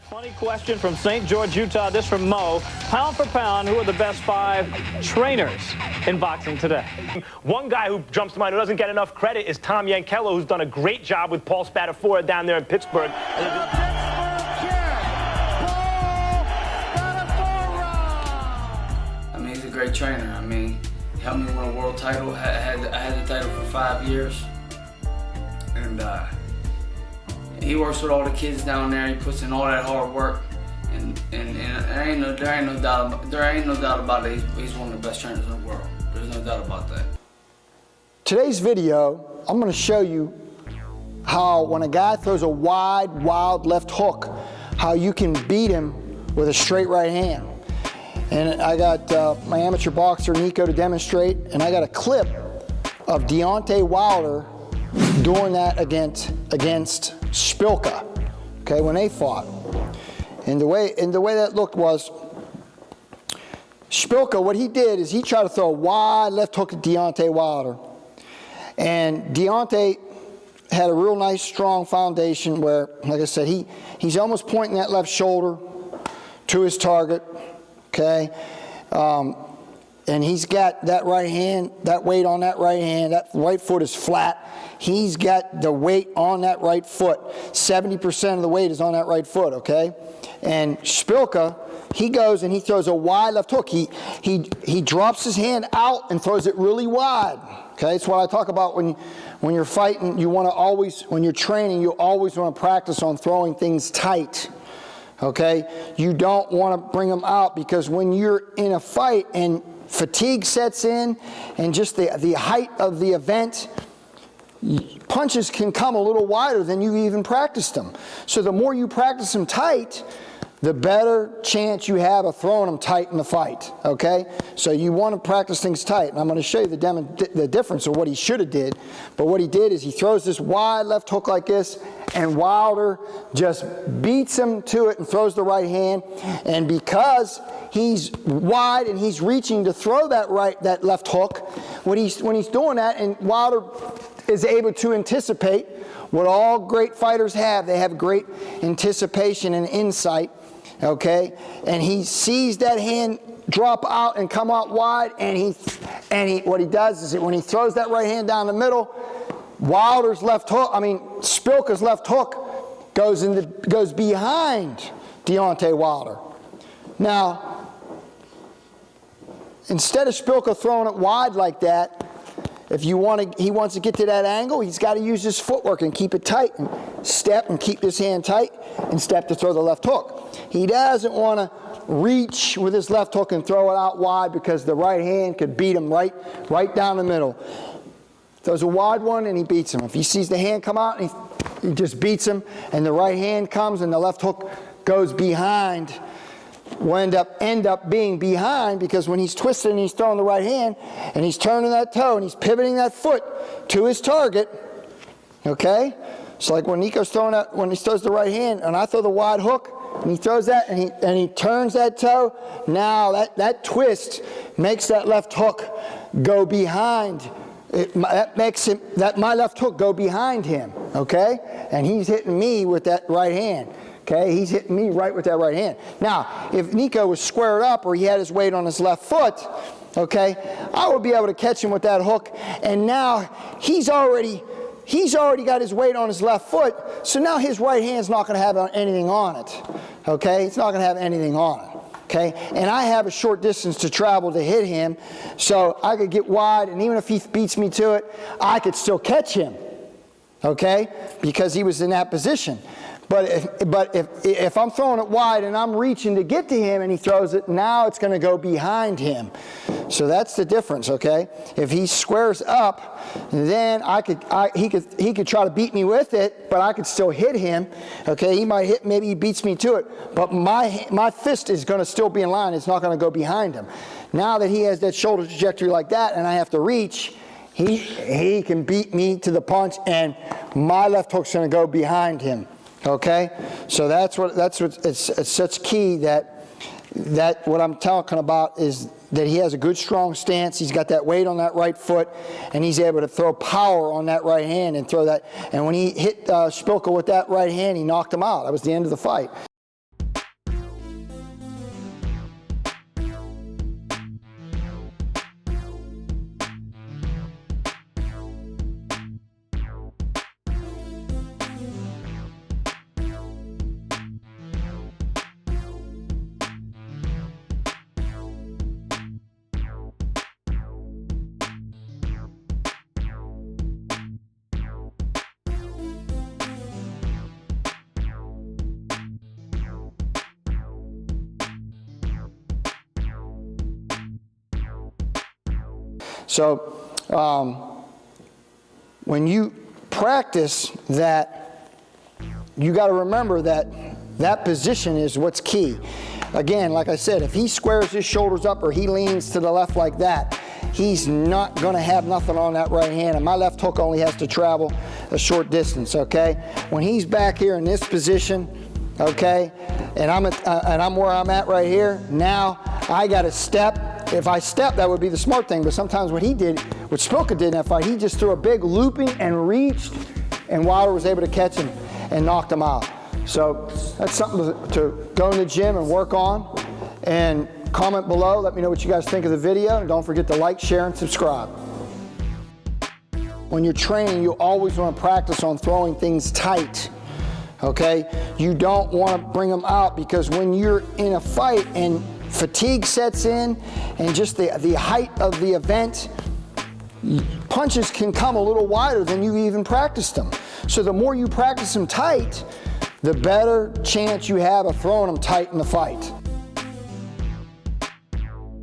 Funny question from St. George, Utah. This from Mo. Pound for pound, who are the best 5 trainers in boxing today? One guy who jumps to mind who doesn't get enough credit is Tom Yankello, who's done a great job with Paul Spadafora down there in Pittsburgh. I mean, he's a great trainer. I mean, he helped me win a world title. I had the title for 5 years. And he works with all the kids down there. He puts in all that hard work, and there ain't no doubt about it. He's one of the best trainers in the world. There's no doubt about that. Today's video, I'm going to show you how when a guy throws a wide, wild left hook, how you can beat him with a straight right hand. And I got my amateur boxer Nico to demonstrate, and I got a clip of Deontay Wilder doing that against Szpilka, okay, when they fought. And the way that looked was, Szpilka, what he did is he tried to throw a wide left hook at Deontay Wilder. And Deontay had a real nice, strong foundation where, like I said, he's almost pointing that left shoulder to his target, okay? And he's got that right hand, that weight on that right hand, that right foot is flat. He's got the weight on that right foot. 70% of the weight is on that right foot, okay? And Szpilka, he goes and he throws a wide left hook. He drops his hand out and throws it really wide, okay? It's what I talk about when you're fighting, you want to always, when you're training, you always want to practice on throwing things tight. Okay, you don't want to bring them out, because when you're in a fight and fatigue sets in and just the height of the event, punches can come a little wider than you even practiced them. So the more you practice them tight, the better chance you have of throwing them tight in the fight, okay? So you want to practice things tight, and I'm going to show you the difference of what he should have did. But what he did is he throws this wide left hook like this, and Wilder just beats him to it and throws the right hand. And because he's wide and he's reaching to throw that left hook, when he's doing that, and Wilder is able to anticipate what all great fighters have. They have great anticipation and insight, okay? And he sees that hand drop out and come out wide, and what he does is that when he throws that right hand down the middle, Wilder's left hook, Szpilka's left hook goes behind Deontay Wilder. Now, instead of Szpilka throwing it wide like that, if he wants to get to that angle, he's got to use his footwork and keep it tight, and step and keep his hand tight, and step to throw the left hook. He doesn't want to reach with his left hook and throw it out wide, because the right hand could beat him right down the middle. Throws a wide one and he beats him. If he sees the hand come out, he just beats him, and the right hand comes and the left hook goes behind. Will end up being behind, because when he's twisting and he's throwing the right hand and he's turning that toe and he's pivoting that foot to his target, okay? So like when Nico's throwing that, when he throws the right hand and I throw the wide hook and he throws that and he turns that toe, now that twist makes that left hook go behind. That makes my left hook go behind him, okay? And he's hitting me with that right hand. Okay, he's hitting me right with that right hand. Now, if Nico was squared up or he had his weight on his left foot, okay, I would be able to catch him with that hook, and now he's already got his weight on his left foot, so now his right hand's not going to have anything on it. Okay, it's not going to have anything on it. Okay, and I have a short distance to travel to hit him, so I could get wide, and even if he beats me to it, I could still catch him. Okay, because he was in that position. But if I'm throwing it wide and I'm reaching to get to him and he throws it, now it's going to go behind him. So that's the difference, okay? If he squares up, then he could try to beat me with it, but I could still hit him. Okay, he might hit, maybe he beats me to it, but my fist is going to still be in line. It's not going to go behind him. Now that he has that shoulder trajectory like that, and I have to reach, he can beat me to the punch, and my left hook's going to go behind him. Okay, so that's what it's such key that what I'm talking about is that he has a good strong stance. He's got that weight on that right foot, and he's able to throw power on that right hand and throw that. And when he hit Szpilka with that right hand, he knocked him out. That was the end of the fight. So when you practice that, you got to remember that that position is what's key. Again, like I said, if he squares his shoulders up or he leans to the left like that, he's not going to have nothing on that right hand, and my left hook only has to travel a short distance, okay? When he's back here in this position, okay, and I'm where I'm at right here, now I got to step. If I step, that would be the smart thing, but sometimes what he did, what Szpilka did in that fight, he just threw a big looping and reached, and Wilder was able to catch him and knocked him out. So that's something to go in the gym and work on. And comment below, let me know what you guys think of the video, and don't forget to like, share, and subscribe. When you're training, you always want to practice on throwing things tight, okay? You don't want to bring them out, because when you're in a fight and fatigue sets in and just the height of the event, punches can come a little wider than you even practiced them. So the more you practice them tight, the better chance you have of throwing them tight in the fight.